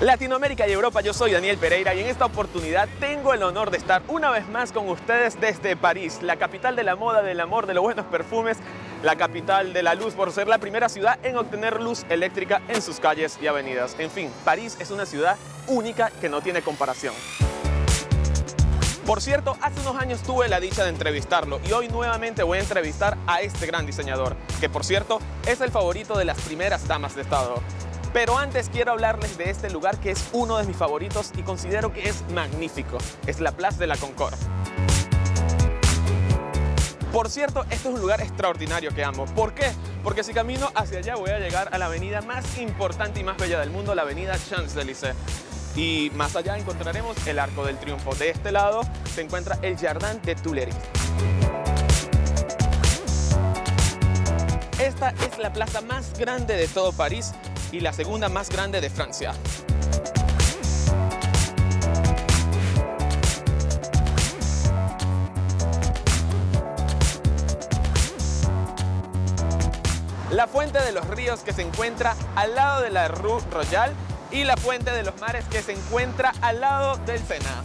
Latinoamérica y Europa, yo soy Daniel Pereira y en esta oportunidad tengo el honor de estar una vez más con ustedes desde París, la capital de la moda, del amor, de los buenos perfumes, la capital de la luz por ser la primera ciudad en obtener luz eléctrica en sus calles y avenidas. En fin, París es una ciudad única que no tiene comparación. Por cierto, hace unos años tuve la dicha de entrevistarlo y hoy nuevamente voy a entrevistar a este gran diseñador, que por cierto es el favorito de las primeras damas de estado. Pero antes quiero hablarles de este lugar que es uno de mis favoritos y considero que es magnífico. Es la Place de la Concorde. Por cierto, este es un lugar extraordinario que amo. ¿Por qué? Porque si camino hacia allá voy a llegar a la avenida más importante y más bella del mundo, la avenida Champs-Élysées. Y más allá encontraremos el Arco del Triunfo. De este lado se encuentra el Jardin des Tuileries. Esta es la plaza más grande de todo París y la segunda más grande de Francia. La Fuente de los Ríos, que se encuentra al lado de la Rue Royale, y la Fuente de los Mares, que se encuentra al lado del Sena.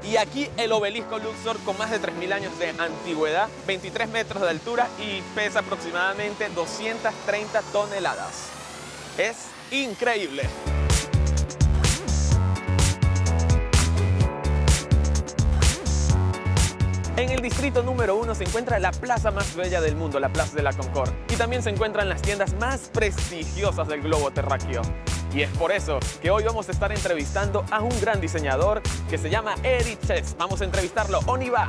Y aquí el obelisco Luxor, con más de 3000 años de antigüedad, 23 metros de altura y pesa aproximadamente 230 toneladas. Es increíble. En el distrito número 1 se encuentra la plaza más bella del mundo, la Place de la Concorde. Y también se encuentran las tiendas más prestigiosas del globo terráqueo. Y es por eso que hoy vamos a estar entrevistando a un gran diseñador que se llama Eric Chess. Vamos a entrevistarlo. On y va.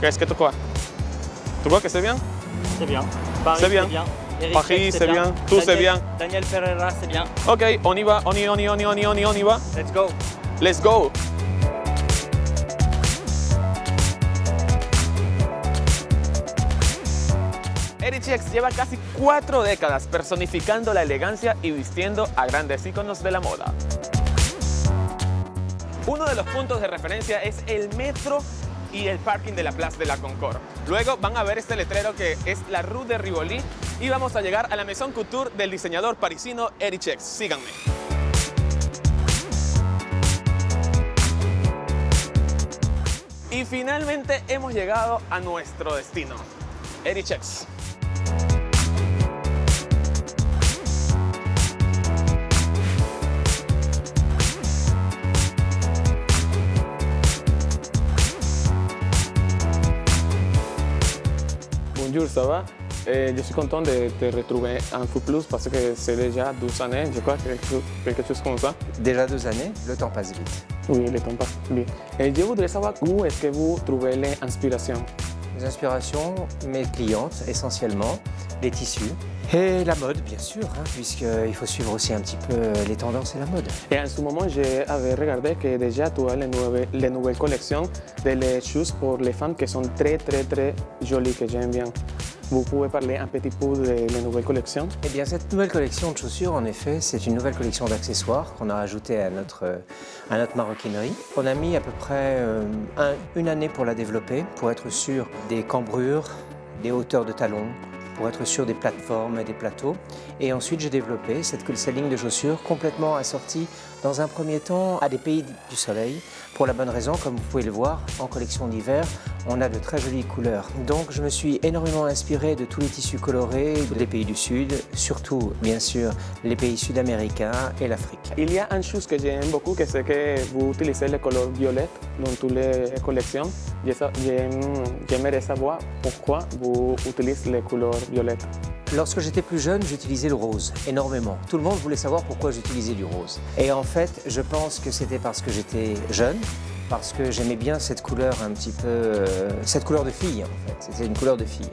Qu'est-ce que tu crois? Tu crois que c'est bien? C'est bien. Paris, c'est bien. Eric Paris, Chess, c'est bien. Tout, c'est bien. Daniel Pereira, c'est bien. Ok, on y va. On y va. Let's go. Let's go. Eric Chess lleva casi 4 décadas personificando la elegancia y vistiendo a grandes íconos de la moda. Uno de los puntos de referencia es el metro y el parking de la Place de la Concorde. Luego van a ver este letrero que es la Rue de Rivoli y vamos a llegar a la Maison Couture del diseñador parisino Eric Chess. Síganme. Y finalmente hemos llegado a nuestro destino, Eric Chess. Bonjour, ça va? Je suis content de te retrouver en Footloose parce que c'est déjà 12 années, je crois, quelque chose comme ça. Déjà 12 années, le temps passe vite. Oui, le temps passe vite. Et je voudrais savoir où est-ce que vous trouvez l'inspiration? Les inspirations, mes clientes essentiellement, les tissus et la mode bien sûr, hein, puisqu'il faut suivre aussi un petit peu les tendances et la mode. Et en ce moment, j'avais regardé que déjà tu as les nouvelles collections de les choses pour les femmes qui sont très jolies, que j'aime bien. Vous pouvez parler un petit peu de les nouvelles collections? Eh bien, cette nouvelle collection de chaussures, en effet, c'est une nouvelle collection d'accessoires qu'on a ajoutée à notre maroquinerie. On a mis à peu près une année pour la développer, pour être sûr des cambrures, des hauteurs de talons, pour être sûr des plateformes et des plateaux. Et ensuite, j'ai développé cette ligne de chaussures complètement assortie dans un premier temps à des pays du soleil, pour la bonne raison, comme vous pouvez le voir, en collection d'hiver, on a de très jolies couleurs. Donc je me suis énormément inspiré de tous les tissus colorés des pays du Sud, surtout bien sûr les pays sud-américains et l'Afrique. Il y a une chose que j'aime beaucoup, que c'est que vous utilisez le couleur violette dans toutes les collections. J'aimerais savoir pourquoi vous utilisez les couleurs violettes. Lorsque j'étais plus jeune, j'utilisais le rose, énormément. Tout le monde voulait savoir pourquoi j'utilisais du rose. Et en fait, je pense que c'était parce que j'étais jeune, parce que j'aimais bien cette couleur un petit peu... cette couleur de fille, en fait. C'était une couleur de fille.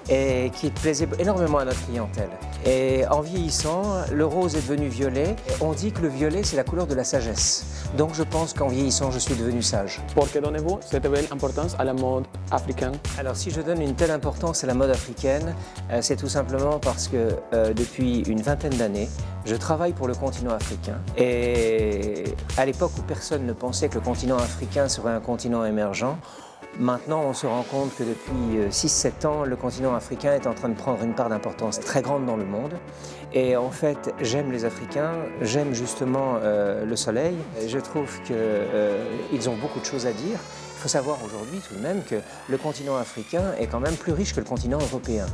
et qui plaisait énormément à notre clientèle. Et en vieillissant, le rose est devenu violet. On dit que le violet, c'est la couleur de la sagesse. Donc je pense qu'en vieillissant, je suis devenu sage. ¿Por qué donnez-vous cette belle importance à la mode africaine? Alors si je donne une telle importance à la mode africaine, c'est tout simplement parce que depuis une vingtaine d'années, je travaille pour le continent africain. Et à l'époque où personne ne pensait que le continent africain serait un continent émergent, maintenant, on se rend compte que depuis 6-7 ans, le continent africain est en train de prendre une part d'importance très grande dans le monde. Et en fait, j'aime les Africains, j'aime justement le soleil. Je trouve qu'ils ont beaucoup de choses à dire. Il faut savoir aujourd'hui tout de même que le continent africain est quand même plus riche que le continent européen.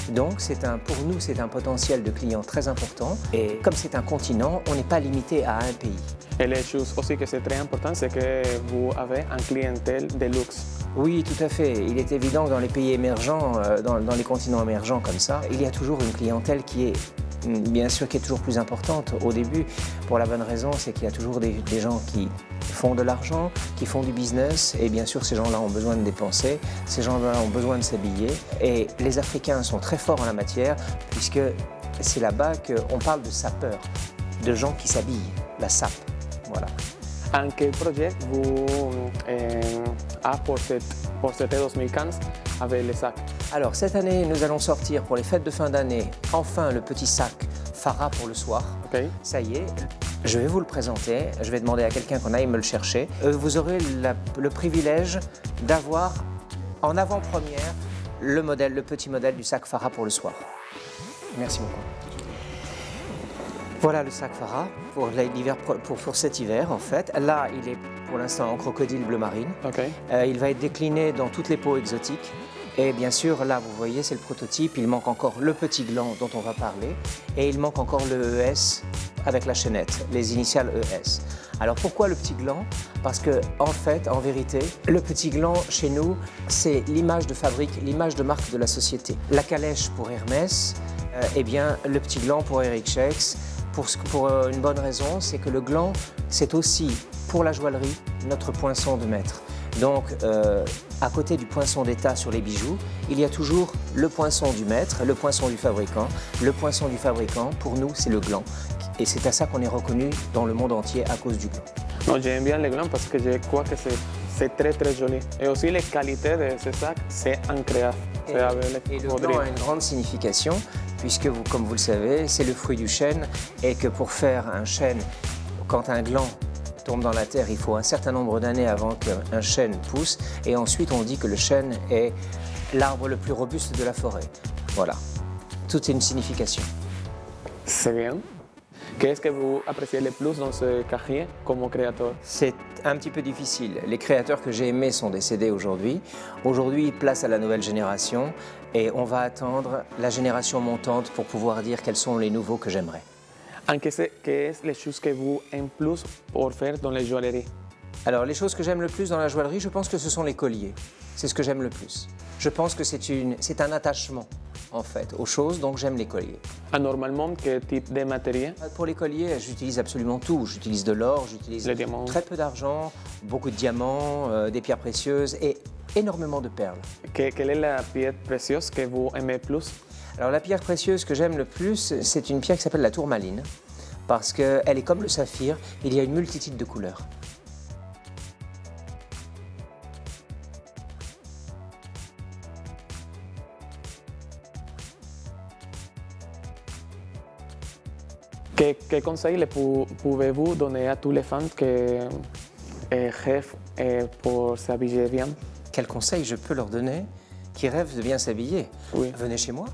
Donc pour nous, c'est un potentiel de clients très important. Et comme c'est un continent, on n'est pas limité à un pays. Et les choses aussi que c'est très important, c'est que vous avez une clientèle de luxe. Oui, tout à fait. Il est évident que dans les pays émergents, dans les continents émergents comme ça, il y a toujours une clientèle qui est, bien sûr, qui est toujours plus importante au début. Pour la bonne raison, c'est qu'il y a toujours des gens qui font de l'argent, qui font du business, et bien sûr, ces gens-là ont besoin de dépenser, ces gens-là ont besoin de s'habiller. Et les Africains sont très forts en la matière, puisque c'est là-bas qu'on parle de sapeurs, de gens qui s'habillent, la sape. Voilà. En quel projet vous avez pour cette 2015 avec les sacs? Alors cette année, nous allons sortir pour les fêtes de fin d'année, enfin le petit sac Farah pour le soir. Okay. Ça y est, je vais vous le présenter, je vais demander à quelqu'un qu'on aille me le chercher. Vous aurez le privilège d'avoir en avant-première le petit modèle du sac Farah pour le soir. Merci beaucoup. Voilà le sac Farah pour cet hiver en fait. Là, il est pour l'instant en crocodile bleu marine. Okay. Il va être décliné dans toutes les peaux exotiques. Et bien sûr, là, vous voyez, c'est le prototype. Il manque encore le petit gland dont on va parler. Et il manque encore le ES avec la chaînette, les initiales ES. Alors pourquoi le petit gland? Parce que en fait, en vérité, le petit gland chez nous, c'est l'image de fabrique, l'image de marque de la société. La calèche pour Hermès, eh bien, le petit gland pour Eric Schex. Pour une bonne raison, c'est que le gland, c'est aussi, pour la joaillerie, notre poinçon de maître. Donc, à côté du poinçon d'état sur les bijoux, il y a toujours le poinçon du maître, le poinçon du fabricant. Le poinçon du fabricant, pour nous, c'est le gland. Et c'est à ça qu'on est reconnu dans le monde entier à cause du gland. Non, j'aime bien le gland parce que je crois que c'est très très joli. Et aussi les qualités de ce sac, c'est incroyable. Et le gland a une grande signification, puisque, comme vous le savez, c'est le fruit du chêne, et que pour faire un chêne, quand un gland tombe dans la terre, il faut un certain nombre d'années avant qu'un chêne pousse, et ensuite on dit que le chêne est l'arbre le plus robuste de la forêt. Voilà, tout est une signification. C'est bien. Qu'est-ce que vous appréciez le plus dans ce carrière comme créateur? C'est un petit peu difficile. Les créateurs que j'ai aimés sont décédés aujourd'hui. Aujourd'hui, place à la nouvelle génération et on va attendre la génération montante pour pouvoir dire quels sont les nouveaux que j'aimerais. Qu'est-ce que les choses que vous aimez plus pour faire dans les joailleries? Alors, les choses que j'aime le plus dans la joaillerie, je pense que ce sont les colliers. C'est ce que j'aime le plus. Je pense que c'est un attachement, en fait, aux choses, donc j'aime les colliers. Normalement, quel type de matériel? Pour les colliers, j'utilise absolument tout. J'utilise de l'or, j'utilise très peu d'argent, beaucoup de diamants, des pierres précieuses et énormément de perles. Quelle est la pierre précieuse que vous aimez plus? Alors, la pierre précieuse que j'aime le plus, c'est une pierre qui s'appelle la tourmaline, parce qu'elle est comme le saphir, il y a une multitude de couleurs. Quel conseil pouvez-vous donner à tous les fans qui rêvent pour s'habiller bien? Quel conseil je peux leur donner qui rêvent de bien s'habiller? Oui. Venez chez moi.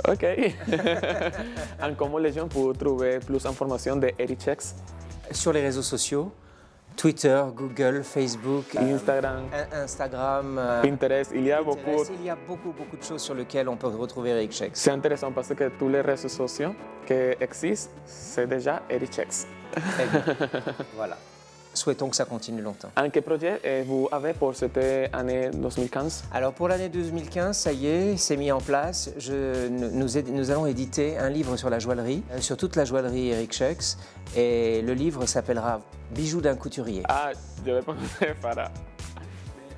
Ok. Comment les gens peuvent trouver plus d'informations de Eric Schex? Sur les réseaux sociaux, Twitter, Google, Facebook, Instagram, Pinterest, il y a beaucoup de choses sur lesquelles on peut retrouver Eric Schex. C'est intéressant parce que tous les réseaux sociaux qui existent, c'est déjà Eric Schex. Voilà. Souhaitons que ça continue longtemps. Quel projet vous avez pour cette année 2015? Alors pour l'année 2015, ça y est, c'est mis en place. Nous allons éditer un livre sur la joaillerie, sur toute la joaillerie Eric Schex. Et le livre s'appellera Bijoux d'un couturier. Ah, je vais penser Farah.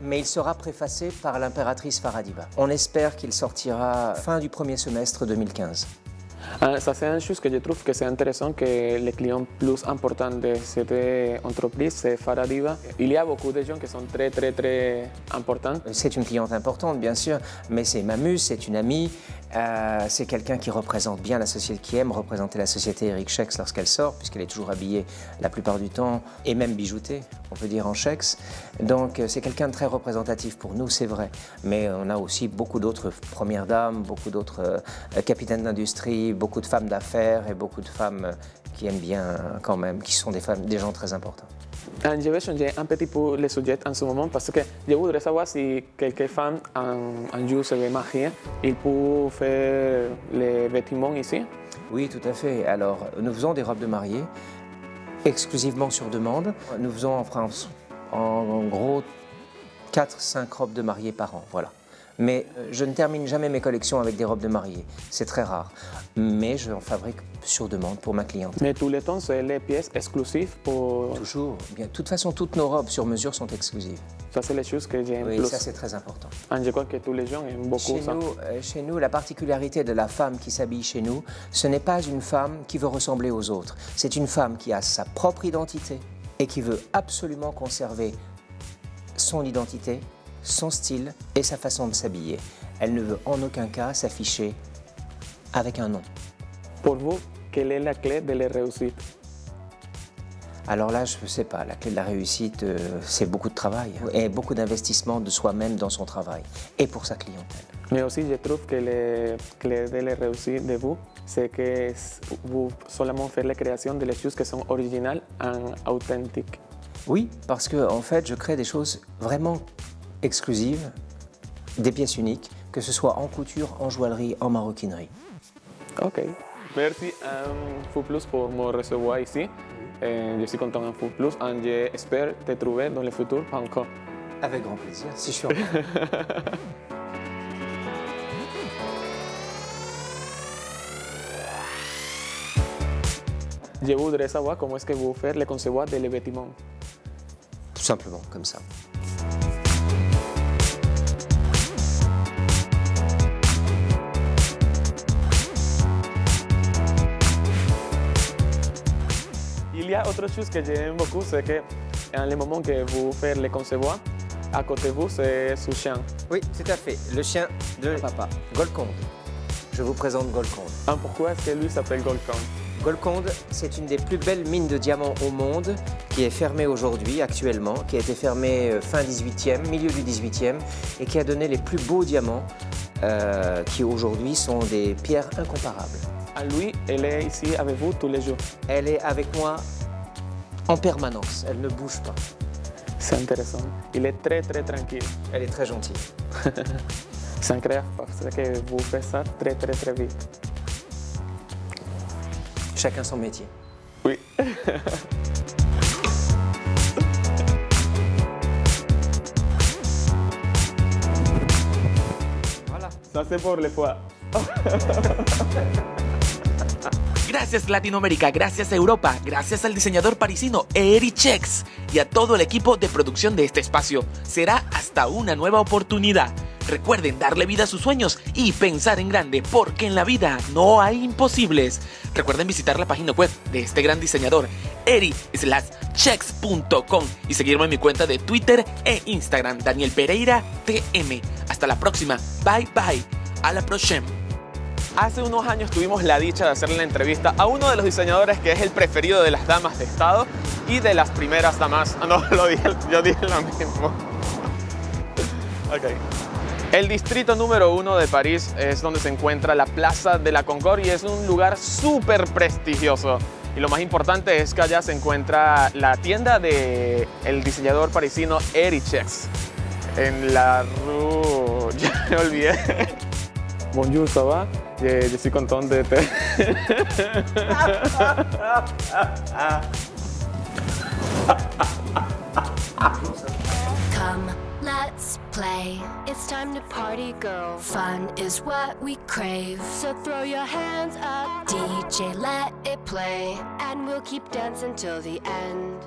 mais il sera préfacé par l'impératrice Faradiba. On espère qu'il sortira fin du premier semestre 2015. Ça, c'est une chose que je trouve que c'est intéressant, que les clients plus importants de cette entreprise, c'est Faradiba. Il y a beaucoup de gens qui sont très importants. C'est une cliente importante, bien sûr, mais c'est Mamus, c'est une amie, c'est quelqu'un qui représente bien la société, qui aime représenter la société Eric Schex lorsqu'elle sort, puisqu'elle est toujours habillée la plupart du temps, et même bijoutée, on peut dire, en Schex. Donc c'est quelqu'un de très représentatif pour nous, c'est vrai. Mais on a aussi beaucoup d'autres premières dames, beaucoup d'autres capitaines d'industrie, beaucoup de femmes d'affaires et beaucoup de femmes qui aiment bien quand même, qui sont des gens très importants. Je vais changer un petit peu le sujet en ce moment parce que je voudrais savoir si quelques femmes en jus de magie, ils peuvent faire les vêtements ici. Oui, tout à fait. Alors, nous faisons des robes de mariée exclusivement sur demande. Nous faisons en France, en gros, 4-5 robes de mariée par an, voilà. Mais je ne termine jamais mes collections avec des robes de mariée, c'est très rare. Mais je en fabrique sur demande pour ma clientèle. Mais tous les temps, c'est les pièces exclusives pour... Toujours. Bien, de toute façon, toutes nos robes sur mesure sont exclusives. Ça, c'est les choses que j'aime oui, plus. Ça, c'est très important. Je crois que tous les gens aiment beaucoup ça. Chez nous, la particularité de la femme qui s'habille chez nous, ce n'est pas une femme qui veut ressembler aux autres. C'est une femme qui a sa propre identité et qui veut absolument conserver son identité, son style et sa façon de s'habiller. Elle ne veut en aucun cas s'afficher avec un nom. Pour vous, quelle est la clé de la réussite? Alors là, je ne sais pas. La clé de la réussite, c'est beaucoup de travail et beaucoup d'investissement de soi-même dans son travail et pour sa clientèle. Mais aussi, je trouve que la clé de la réussite de vous, c'est que vous seulement faites la création de les choses qui sont originales et authentiques. Oui, parce que en fait, je crée des choses vraiment exclusives, des pièces uniques, que ce soit en couture, en joaillerie, en maroquinerie. Ok. Merci Food Plus pour me recevoir ici. Je suis content en Food Plus et j'espère te trouver dans le futur encore. Avec grand plaisir, c'est sûr. Je voudrais savoir comment est-ce que vous faites le concevoir des vêtements. Tout simplement, comme ça. Il y a autre chose que j'aime beaucoup, c'est que en le moment que vous faites le concevoir, à côté de vous, c'est ce chien. Oui, tout à fait. Le chien de papa, Golconde. Je vous présente Golconde. Pourquoi est-ce que lui s'appelle Golconde? Golconde, c'est une des plus belles mines de diamants au monde qui est fermée aujourd'hui, actuellement, qui a été fermée fin 18e, milieu du 18e et qui a donné les plus beaux diamants qui aujourd'hui sont des pierres incomparables. Lui, elle est ici avec vous tous les jours? Elle est avec moi en permanence, elle ne bouge pas. C'est intéressant. Il est très tranquille. Elle est très gentille. C'est incroyable parce que vous faites ça très vite. Chacun son métier. Oui. Voilà. Ça c'est pour les fois. Gracias Latinoamérica, gracias Europa, gracias al diseñador parisino Eric Schex y a todo el equipo de producción de este espacio. Será hasta una nueva oportunidad. Recuerden darle vida a sus sueños y pensar en grande, porque en la vida no hay imposibles. Recuerden visitar la página web de este gran diseñador, eri/schex.com, y seguirme en mi cuenta de Twitter e Instagram, Daniel Pereira TM. Hasta la próxima, bye bye, a la próxima. Hace unos años tuvimos la dicha de hacerle la entrevista a uno de los diseñadores que es el preferido de las damas de Estado y de las primeras damas. No, yo dije lo mismo. Okay. El distrito número 1 de París es donde se encuentra la Plaza de la Concorde y es un lugar súper prestigioso. Y lo más importante es que allá se encuentra la tienda del diseñador parisino Eric Schex. En la rue... Ya me olvidé. Bonjour, ça va? Je suis content de te... Come, let's play. It's time to party, girl. Fun is what we crave. So throw your hands up. DJ, let it play. And we'll keep dancing till the end.